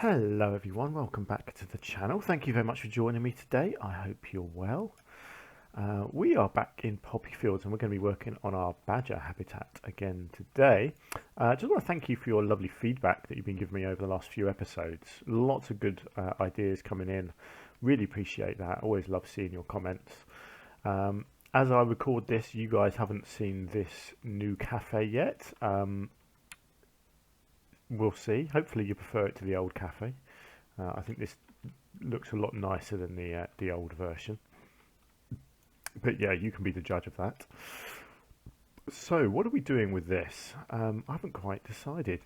Hello everyone, welcome back to the channel. Thank you very much for joining me today. I hope you're well. We are back in Poppyfields and we're going to be working on our badger habitat again today. Just want to thank you for your lovely feedback that you've been giving me over the last few episodes. Lots of good ideas coming in. Really appreciate that. Always love seeing your comments. As I record this, you guys haven't seen this new cafe yet. We'll see. Hopefully you prefer it to the old cafe. I think this looks a lot nicer than the old version. But yeah, you can be the judge of that. So what are we doing with this? I haven't quite decided,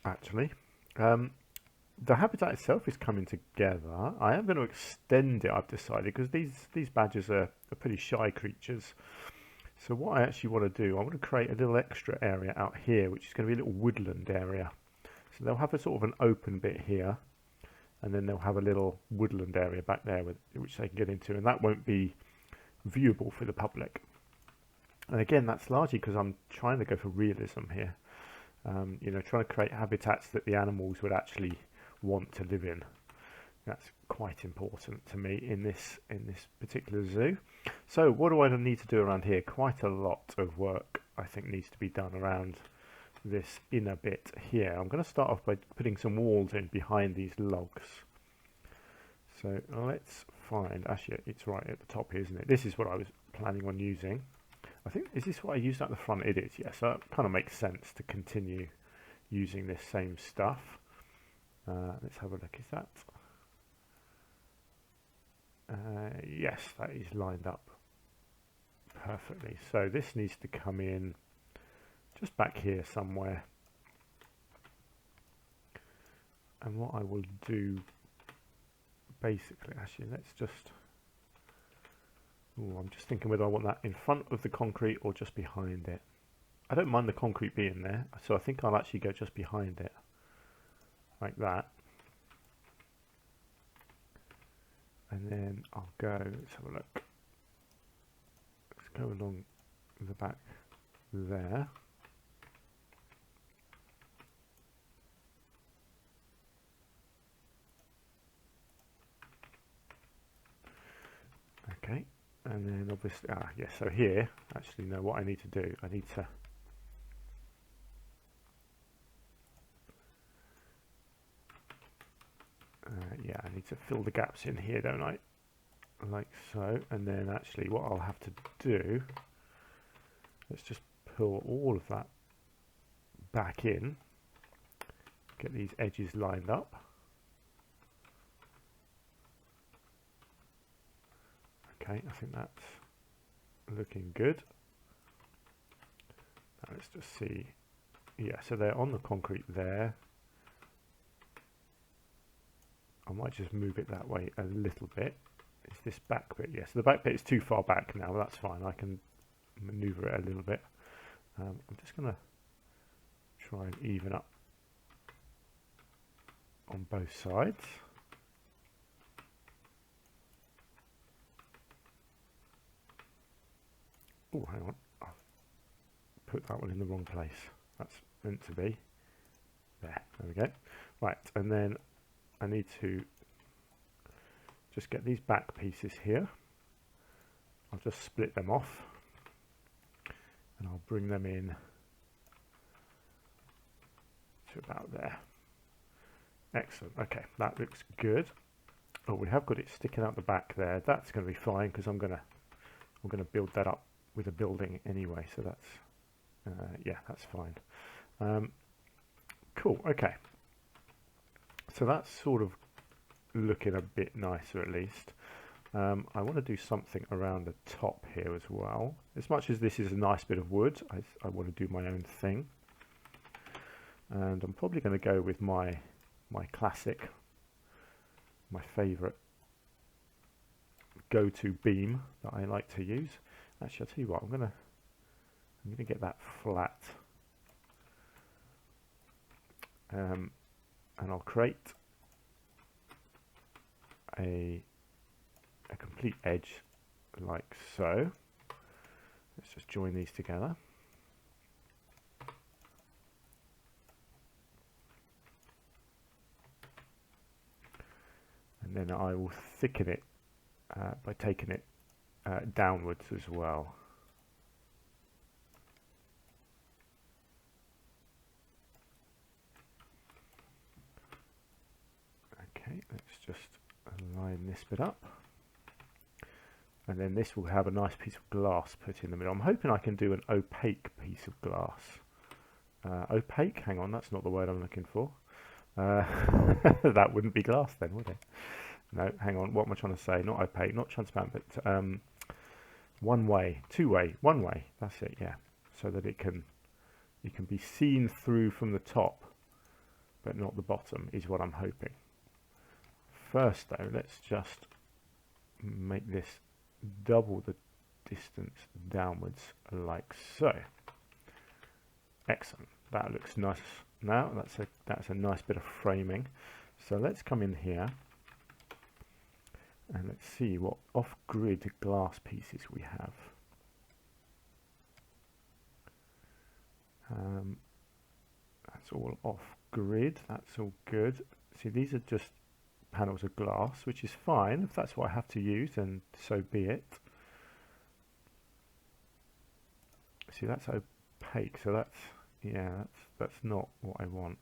actually. The habitat itself is coming together. I am going to extend it, I've decided, because these badgers are pretty shy creatures. So what I actually want to do, I want to create a little extra area out here, which is going to be a little woodland area. So they'll have a sort of an open bit here, and then they'll have a little woodland area back there which they can get into, and that won't be viewable for the public. And again, that's largely because I'm trying to go for realism here. Trying to create habitats that the animals would actually want to live in. That's quite important to me in this particular zoo. So what do I need to do around here? Quite a lot of work I think needs to be done around this inner bit here. I'm going to start off by putting some walls in behind these logs. So let's find, actually it's right at the top here, isn't it? This is what I was planning on using. I think, is this what I used at the front? It is, yes. So that kind of makes sense to continue using this same stuff. Let's have a look, is that? Yes, that is lined up perfectly. So this needs to come in just back here somewhere. And what I will do, basically, actually, let's just... I'm just thinking whether I want that in front of the concrete or just behind it. I don't mind the concrete being there, so I think I'll actually go just behind it, like that. And then I'll go, let's have a look. Let's go along the back there. Okay, and then obviously, yes, so here, actually no, what I need to do, I need to I need to fill the gaps in here, don't I? Like so, and then actually what I'll have to do, let's just pull all of that back in, get these edges lined up. Okay, I think that's looking good. Now let's just see, yeah, so they're on the concrete there. I might just move it that way a little bit. It's this back bit, yes. The back bit is too far back now, but that's fine. I can maneuver it a little bit. I'm just going to try and even up on both sides. Oh, hang on. I've put that one in the wrong place. That's meant to be. There we go. Right, and then I need to just get these back pieces here. I'll just split them off and I'll bring them in to about there. Excellent. Okay, that looks good. Oh, we have got it sticking out the back there. That's going to be fine because I'm going to build that up with a building anyway. So that's yeah, that's fine. Cool. Okay. So that's sort of looking a bit nicer at least. I want to do something around the top here as well. As much as this is a nice bit of wood, I want to do my own thing. And I'm probably going to go with my classic, my favourite go-to beam that I like to use. Actually, I'll tell you what, I'm gonna get that flat. And I'll create a complete edge like so. Let's just join these together. and then I will thicken it by taking it downwards as well. Okay, let's just line this bit up, and then this will have a nice piece of glass put in the middle. I'm hoping I can do an opaque piece of glass. Opaque? Hang on, that's not the word I'm looking for. That wouldn't be glass then, would it? No, hang on, what am I trying to say? Not opaque, not transparent, but one way, two way, one way. That's it, yeah. So that it can be seen through from the top, but not the bottom, is what I'm hoping. First though, let's just make this double the distance downwards like so. Excellent. That looks nice. Now that's a nice bit of framing. So let's come in here and let's see what off-grid glass pieces we have. That's all off-grid. That's all good. See, these are just panels of glass, which is fine. If that's what I have to use, then so be it. See, that's opaque, so that's, yeah, that's not what I want,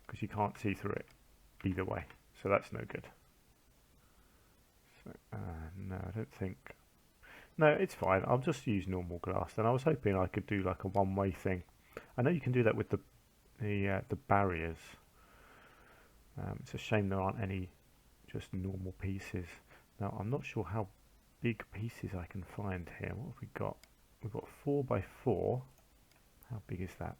because you can't see through it either way, so that's no good. So no, I don't think, no, it's fine. I'll just use normal glass. Then I was hoping I could do like a one-way thing. I know you can do that with the barriers. It's a shame there aren't any just normal pieces. Now I'm not sure how big pieces I can find here. What have we got? We've got 4 by 4. How big is that?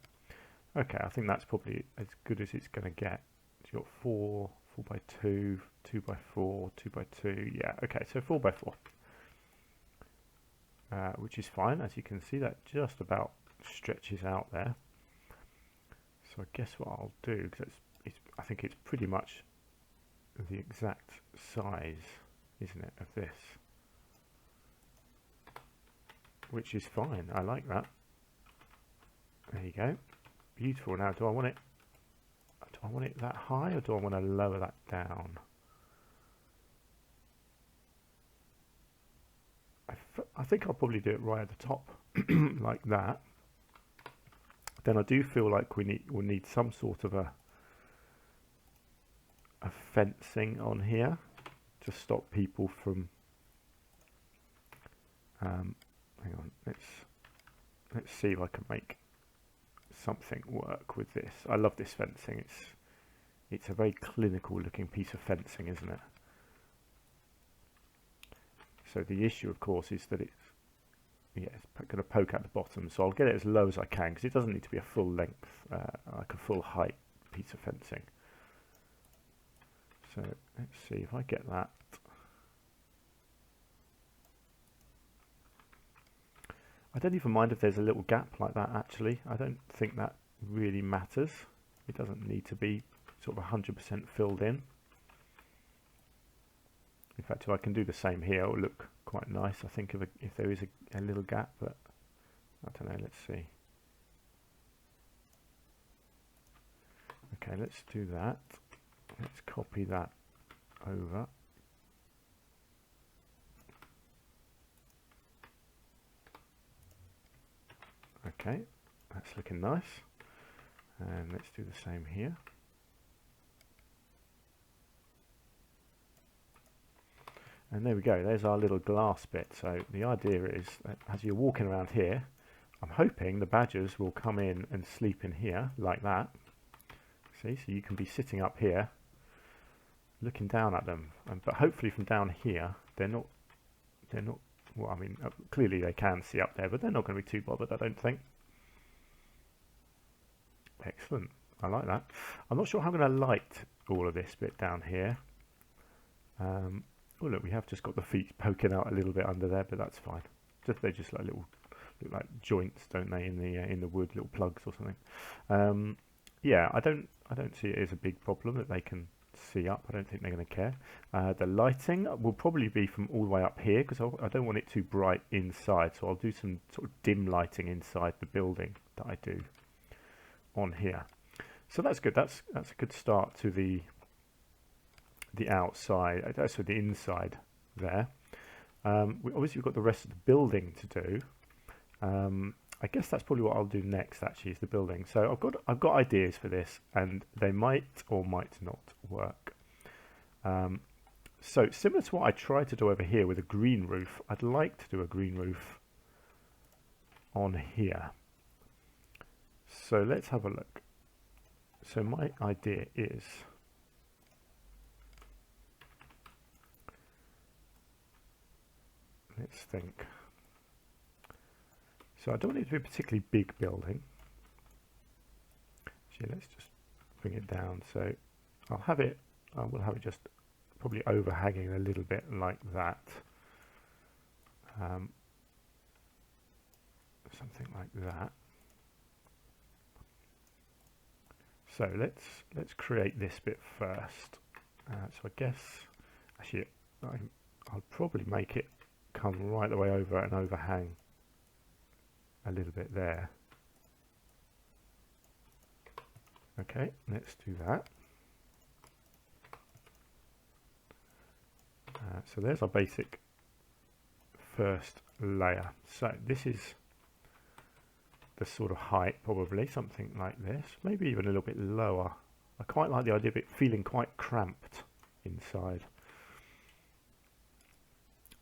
Okay, I think that's probably as good as it's going to get. So you've got 4 by 2, 2 by 4, 2 by 2. Yeah, okay, so 4 by 4. Which is fine. As you can see, that just about stretches out there. So I guess what I'll do, because I think it's pretty much the exact size, isn't it, of this? Which is fine. I like that. There you go. Beautiful. Now, do I want it that high, or do I want to lower that down? I think I'll probably do it right at the top, like that. Then I do feel like we'll need some sort of a fencing on here to stop people from. Hang on, let's see if I can make something work with this. I love this fencing. It's a very clinical looking piece of fencing, isn't it? So the issue, of course, is that it's going to poke at the bottom. So I'll get it as low as I can, because it doesn't need to be a full length, like a full height piece of fencing. So let's see if I get that. I don't even mind if there's a little gap like that, actually. I don't think that really matters. It doesn't need to be sort of 100% filled in. In fact, if I can do the same here, it will look quite nice, I think, if there is a little gap, but I don't know, let's see. Okay, let's do that. Let's copy that over. Okay, that's looking nice. And let's do the same here. And there we go, there's our little glass bit. So the idea is that as you're walking around here, I'm hoping the badgers will come in and sleep in here like that. See, so you can be sitting up here looking down at them, but hopefully from down here they're not, well, I mean, clearly they can see up there, but they're not going to be too bothered, I don't think. Excellent, I like that. I'm not sure how I'm going to light all of this bit down here. Oh look, we have just got the feet poking out a little bit under there, but that's fine. They just like look like joints, don't they, in the wood, little plugs or something. Yeah, I don't see it as a big problem that they can see up. I don't think they're going to care. The lighting will probably be from all the way up here, because I don't want it too bright inside, so I'll do some sort of dim lighting inside the building that I do on here. So that's good. That's a good start to the outside. That's with the inside there. Obviously we've got the rest of the building to do. I guess that's probably what I'll do next. Actually, is the building. So I've got ideas for this, and they might or might not work. So similar to what I tried to do over here with a green roof, I'd like to do a green roof on here. So let's have a look. So my idea is, let's think. So I don't want it to be a particularly big building. Actually, let's just bring it down. So I'll have it, we'll have it just probably overhanging a little bit like that. Something like that. So let's create this bit first. So I guess actually I'll probably make it come right the way over and overhang a little bit there. Okay, let's do that. So there's our basic first layer. So this is the sort of height, probably something like this, maybe even a little bit lower. I quite like the idea of it feeling quite cramped inside.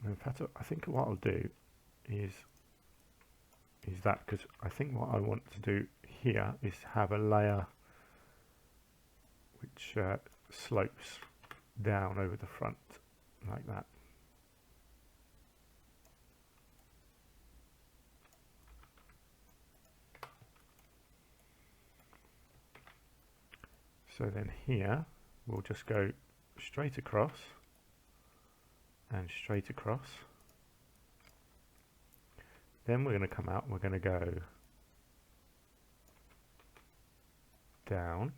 And in fact, I think what I'll do is that, because I think what I want to do here is have a layer which slopes down over the front like that. So then here we'll just go straight across and straight across. Then we're going to come out and we're going to go down.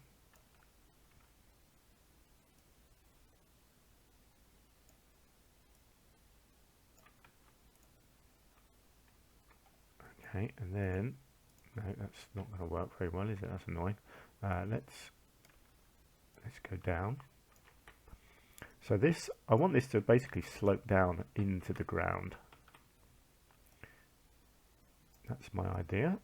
Okay, and then, no, that's not going to work very well, is it? That's annoying. Let's go down. So this, I want this to basically slope down into the ground. That's my idea.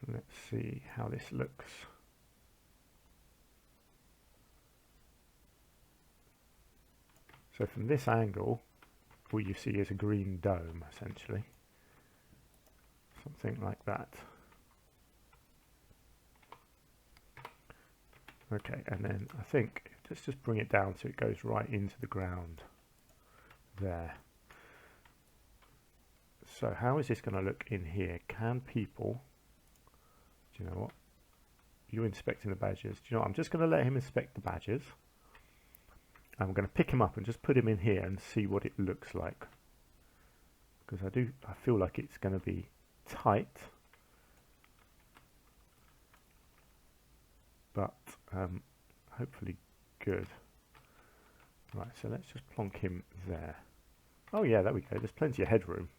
Let's see how this looks. So from this angle, all you see is a green dome, essentially. Something like that. Okay, and then I think let's just bring it down so it goes right into the ground there. So how is this going to look in here? Can people, do you know what? You're inspecting the badges. Do you know what? I'm just going to let him inspect the badges. I'm going to pick him up and just put him in here and see what it looks like. Because I feel like it's going to be tight. But hopefully good. Right, so let's just plonk him there. Oh yeah, there we go. There's plenty of headroom.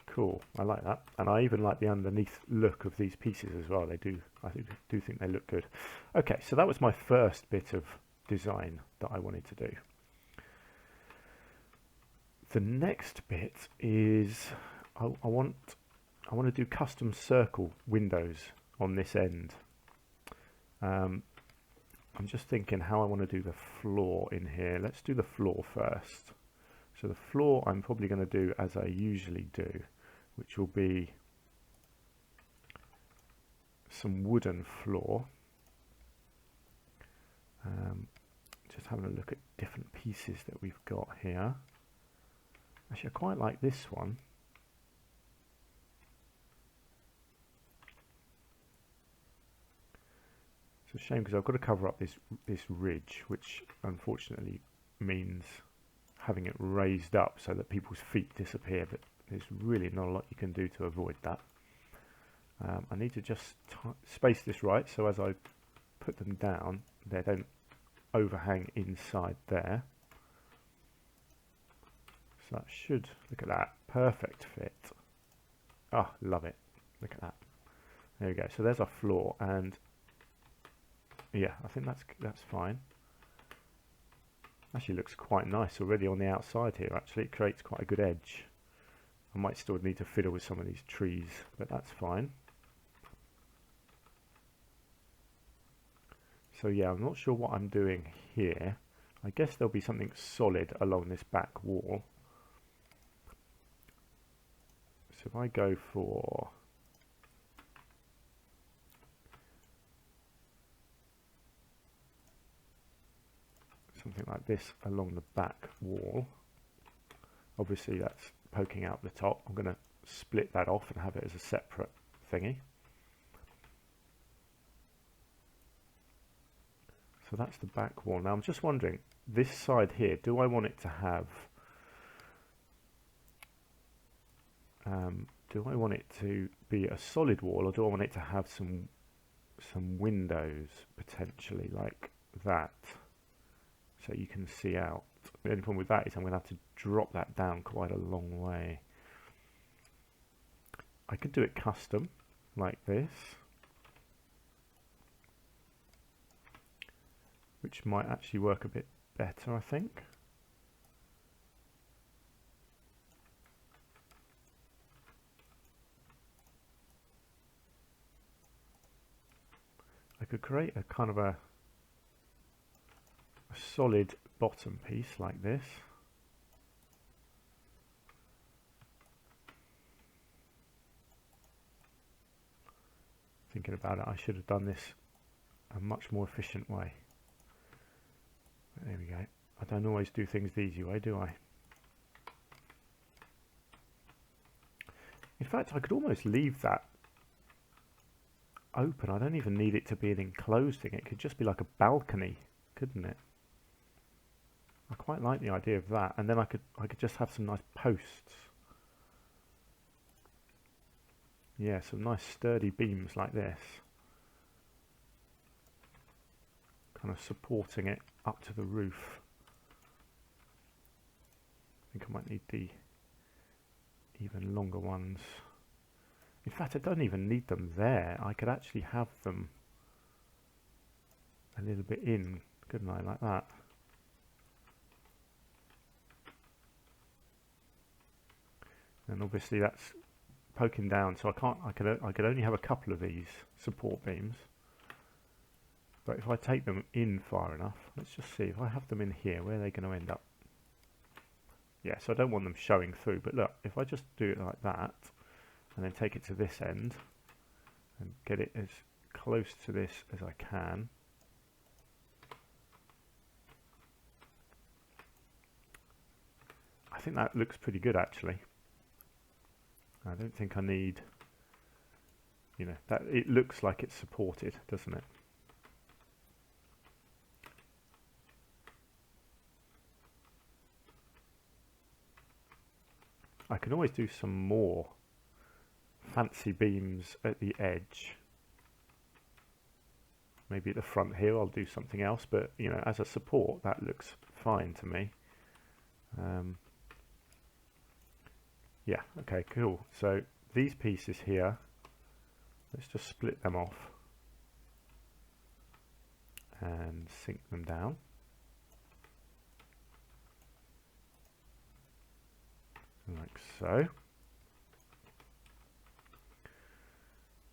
Cool, I like that. And I even like the underneath look of these pieces as well. I do think they look good. Okay, so that was my first bit of design that I wanted to do. The next bit is I want to do custom circle windows on this end. I'm just thinking how I want to do the floor in here. Let's do the floor first. So the floor I'm probably going to do as I usually do, which will be some wooden floor. Just having a look at different pieces that we've got here. Actually, I quite like this one. It's a shame because I've got to cover up this ridge, which unfortunately means having it raised up so that people's feet disappear, but there's really not a lot you can do to avoid that. I need to just space this right so as I put them down they don't overhang inside there. So that should, look at that, perfect fit. Ah, love it. Look at that. There we go. So there's our floor, and yeah, I think that's fine. Actually looks quite nice already on the outside here. Actually, it creates quite a good edge. I might still need to fiddle with some of these trees, but that's fine. So yeah, I'm not sure what I'm doing here. I guess there'll be something solid along this back wall. So if I go for something like this along the back wall, obviously that's poking out the top. I'm going to split that off and have it as a separate thingy. So that's the back wall. Now I'm just wondering, this side here, do I want it to have do I want it to be a solid wall, or do I want it to have some windows potentially like that, so you can see out? The only problem with that is I'm going to have to drop that down quite a long way. I could do it custom like this, which might actually work a bit better, I think. I could create a kind of a solid bottom piece like this. Thinking about it, I should have done this a much more efficient way. But there we go. I don't always do things the easy way, do I? In fact, I could almost leave that open. I don't even need it to be an enclosed thing. It could just be like a balcony, couldn't it? I quite like the idea of that. And then I could just have some nice posts. Yeah, some nice sturdy beams like this, kind of supporting it up to the roof. I think I might need the even longer ones. In fact, I don't even need them there. I could actually have them a little bit in, couldn't I, like that? And obviously that's poking down, so I could only have a couple of these support beams. But if I take them in far enough, let's just see, if I have them in here, where are they going to end up? Yeah, so I don't want them showing through, but look, if I just do it like that, and then take it to this end, and get it as close to this as I can. I think that looks pretty good, actually. I don't think I need, you know, that it looks like it's supported, doesn't it? I can always do some more fancy beams at the edge. Maybe at the front here I'll do something else, but you know, as a support that looks fine to me. Yeah, okay, cool. So these pieces here, let's just split them off and sink them down. Like so.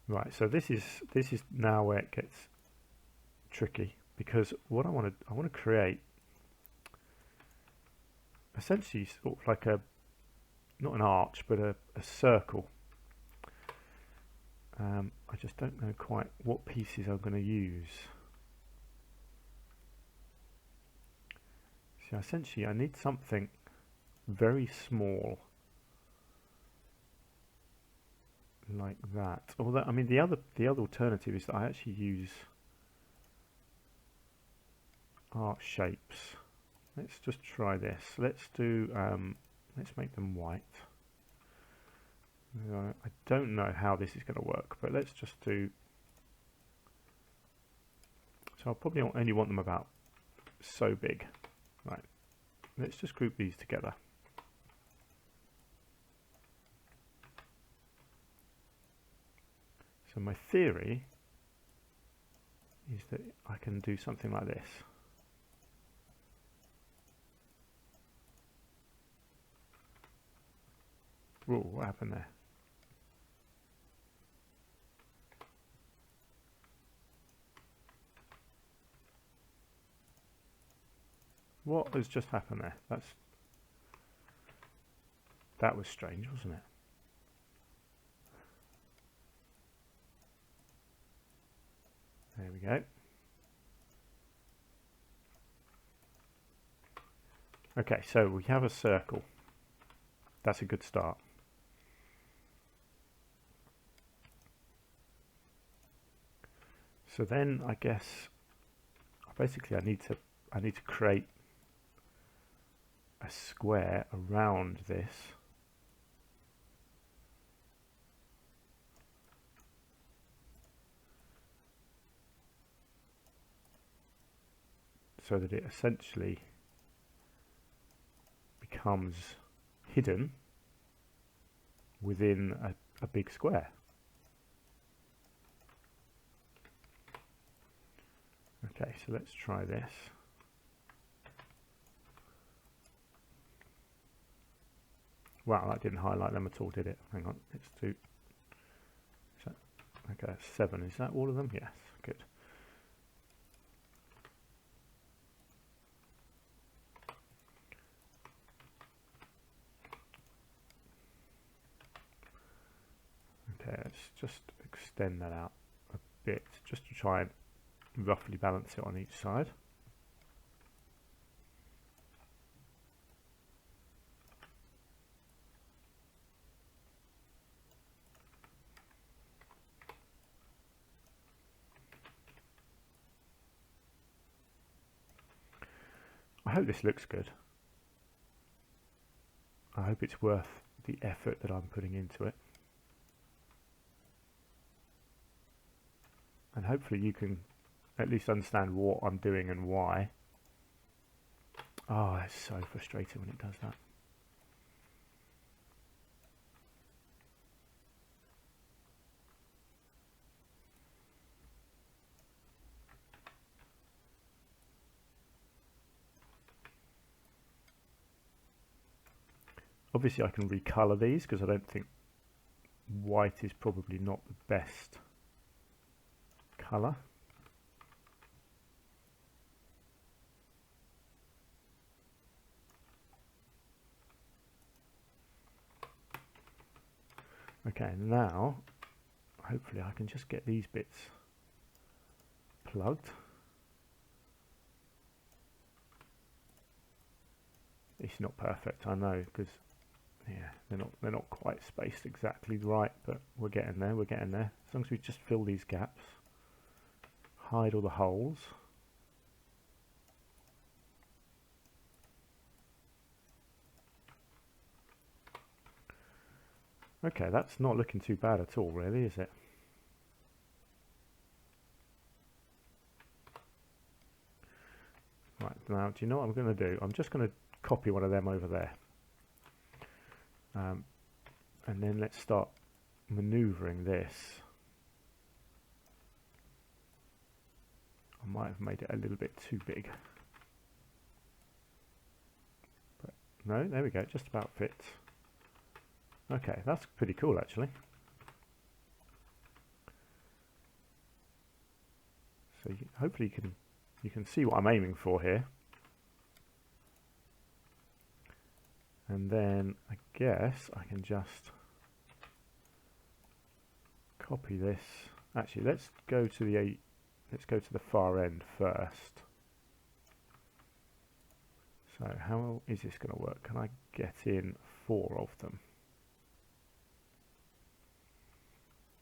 Right, so this is now where it gets tricky, because what I want to create essentially sort of like a, not an arch, but a circle. I just don't know quite what pieces I'm going to use. So essentially I need something very small like that. Although, I mean, the other alternative is that I actually use arch shapes. Let's just try this. Let's do let's make them white. I don't know how this is going to work, but let's just do. So I'll probably only want them about so big. Right. Let's just group these together. So my theory is that I can do something like this. Whoa, what happened there? What has just happened there? That was strange, wasn't it? There we go. Okay, so we have a circle. That's a good start. So then I guess basically I need to create a square around this. So that it essentially becomes hidden within a big square. Okay, so let's try this. Wow, that didn't highlight them at all, did it? Hang on, let's do. Is that, okay, 7. Is that all of them? Yes, good. Okay, let's just extend that out a bit, just to try and roughly balance it on each side. I hope this looks good. I hope it's worth the effort that I'm putting into it. And hopefully you can at least understand what I'm doing and why. Oh, it's so frustrating when it does that. Obviously I can recolor these because I don't think white is probably not the best color. Okay, now hopefully I can just get these bits plugged. It's not perfect, I know, because yeah, they're not quite spaced exactly right, but we're getting there, we're getting there. As long as we just fill these gaps, hide all the holes. Okay, that's not looking too bad at all, really, is it? Right, now, do you know what I'm going to do? I'm just going to copy one of them over there. And then let's start maneuvering this. I might have made it a little bit too big. But no, there we go, just about fits. Okay, that's pretty cool actually. So hopefully you can see what I'm aiming for here. And then I guess I can just copy this. Actually, let's go to the far end first. So how is this going to work? Can I get in 4 of them?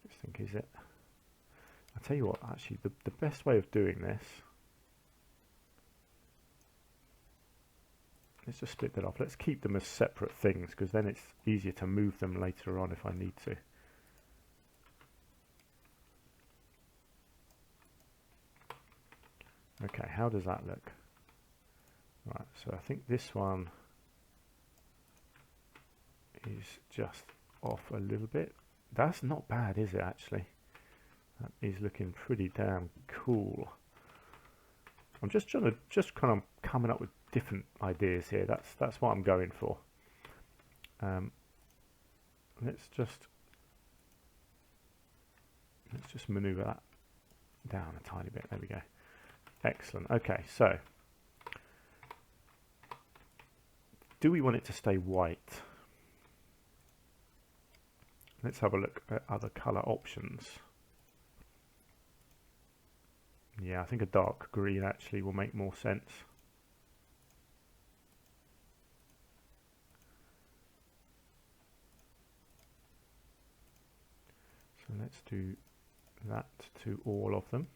Let's think, is it? I'll tell you what, actually, the best way of doing this, let's just split that off. Let's keep them as separate things, because then it's easier to move them later on if I need to. Okay, how does that look? Right, so I think this one is just off a little bit. That's not bad, is it, actually? That is looking pretty damn cool. I'm just trying to kind of coming up with different ideas here. That's what I'm going for. Let's just maneuver that down a tiny bit. There we go. Excellent. Okay, so do we want it to stay white? Let's have a look at other color options. Yeah, I think a dark green actually will make more sense. So let's do that to all of them.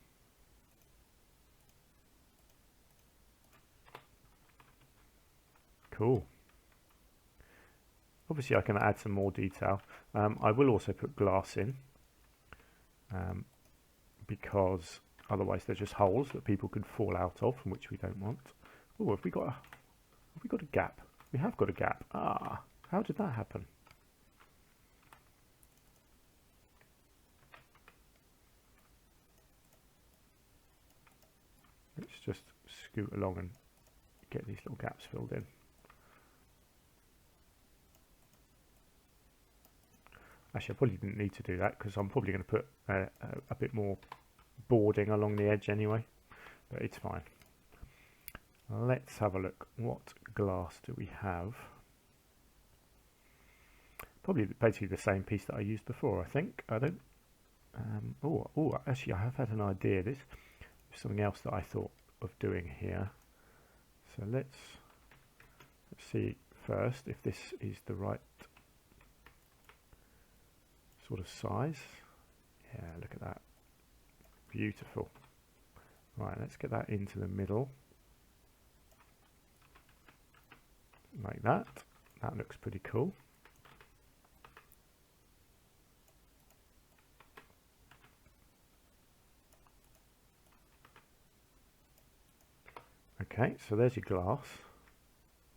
Cool. Obviously I can add some more detail. I will also put glass in because otherwise they're just holes that people could fall out of, from which we don't want. Oh, have we got a gap? We have got a gap. Ah, how did that happen? Let's just scoot along and get these little gaps filled in. Actually, I probably didn't need to do that because I'm probably going to put a bit more boarding along the edge anyway, but it's fine. Let's have a look. What glass do we have? Probably basically the same piece that I used before, I think. I don't... oh, actually I have had an idea. This is something else that I thought of doing here. So let's see first if this is the right sort of size. Yeah, look at that. Beautiful. Right, let's get that into the middle. Like that. That looks pretty cool. Okay, so there's your glass.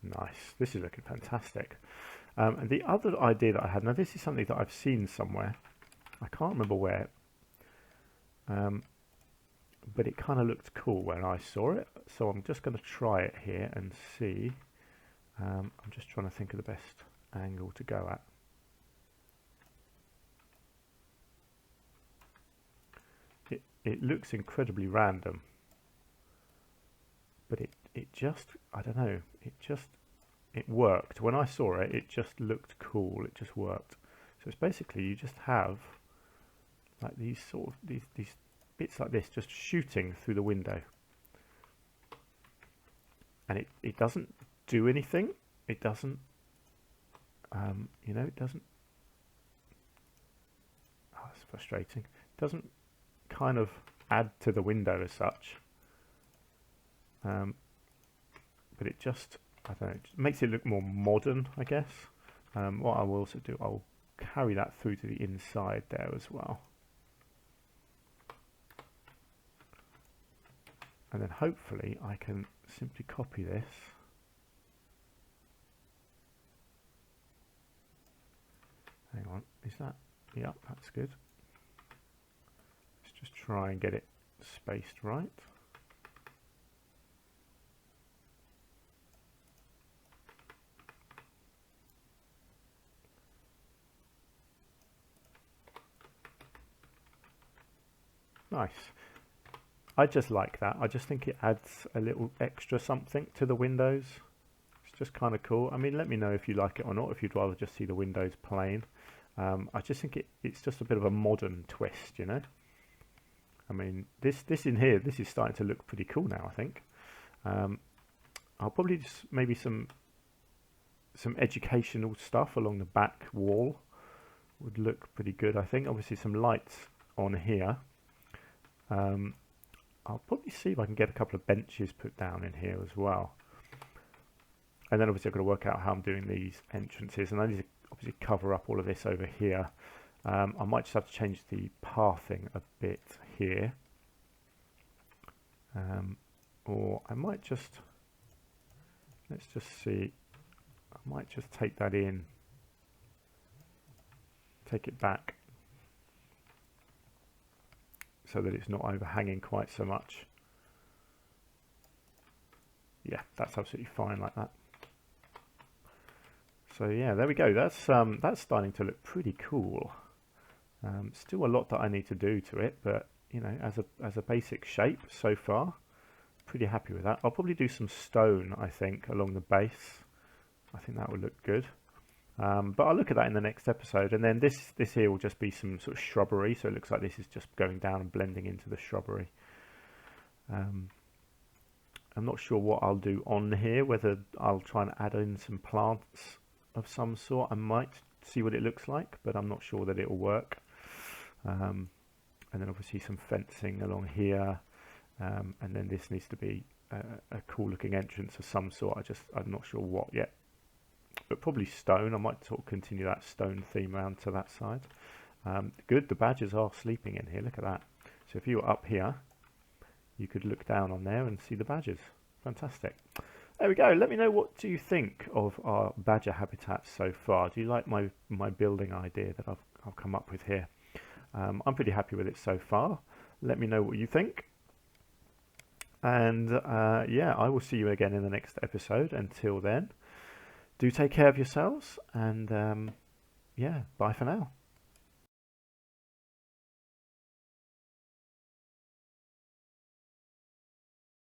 Nice. This is looking fantastic. And the other idea that I had, now this is something that I've seen somewhere. I can't remember where. But it kind of looked cool when I saw it. So I'm just going to try it here and see. I'm just trying to think of the best angle to go at. It looks incredibly random. But it just, I don't know, it worked. When I saw it, it just looked cool. It just worked. So it's basically you just have like these sort of these bits like this just shooting through the window, and it doesn't do anything. It doesn't, you know, it doesn't. Oh, it's frustrating. It doesn't kind of add to the window as such. But it just, I don't know, it just makes it look more modern, I guess. What I will also do, I'll carry that through to the inside there as well. And then hopefully I can simply copy this. Hang on, is that, yeah, that's good. Let's just try and get it spaced right. Nice. I just like that. I just think it adds a little extra something to the windows. It's just kind of cool. I mean, let me know if you like it or not, if you'd rather just see the windows plain. I just think it's just a bit of a modern twist, you know. I mean, this in here, this is starting to look pretty cool now, I think. I'll probably just maybe some educational stuff along the back wall would look pretty good, I think. Obviously some lights on here. I'll probably see if I can get a couple of benches put down in here as well. And then obviously I've got to work out how I'm doing these entrances, and I need to obviously cover up all of this over here. I might just have to change the pathing a bit here. Or I might just, let's just see, I might just take that in, take it back, so that it's not overhanging quite so much. Yeah, that's absolutely fine like that. So yeah, there we go. That's starting to look pretty cool. Still a lot that I need to do to it, but you know, as a basic shape so far, pretty happy with that. I'll probably do some stone, I think, along the base. I think that would look good. But I'll look at that in the next episode, and then this here will just be some sort of shrubbery, so it looks like this is just going down and blending into the shrubbery. I'm not sure what I'll do on here, whether I'll try and add in some plants of some sort. I might see what it looks like, but I'm not sure that it will work. And then obviously some fencing along here, and then this needs to be a cool looking entrance of some sort. I'm not sure what yet, but probably stone. I might sort of continue that stone theme around to that side. Good, the badgers are sleeping in here, look at that. So if you were up here, you could look down on there and see the badgers. Fantastic. There we go. Let me know, what do you think of our badger habitats so far? Do you like my building idea that I've come up with here? I'm pretty happy with it so far. Let me know what you think. And yeah, I will see you again in the next episode. Until then, do take care of yourselves, and yeah, bye for now.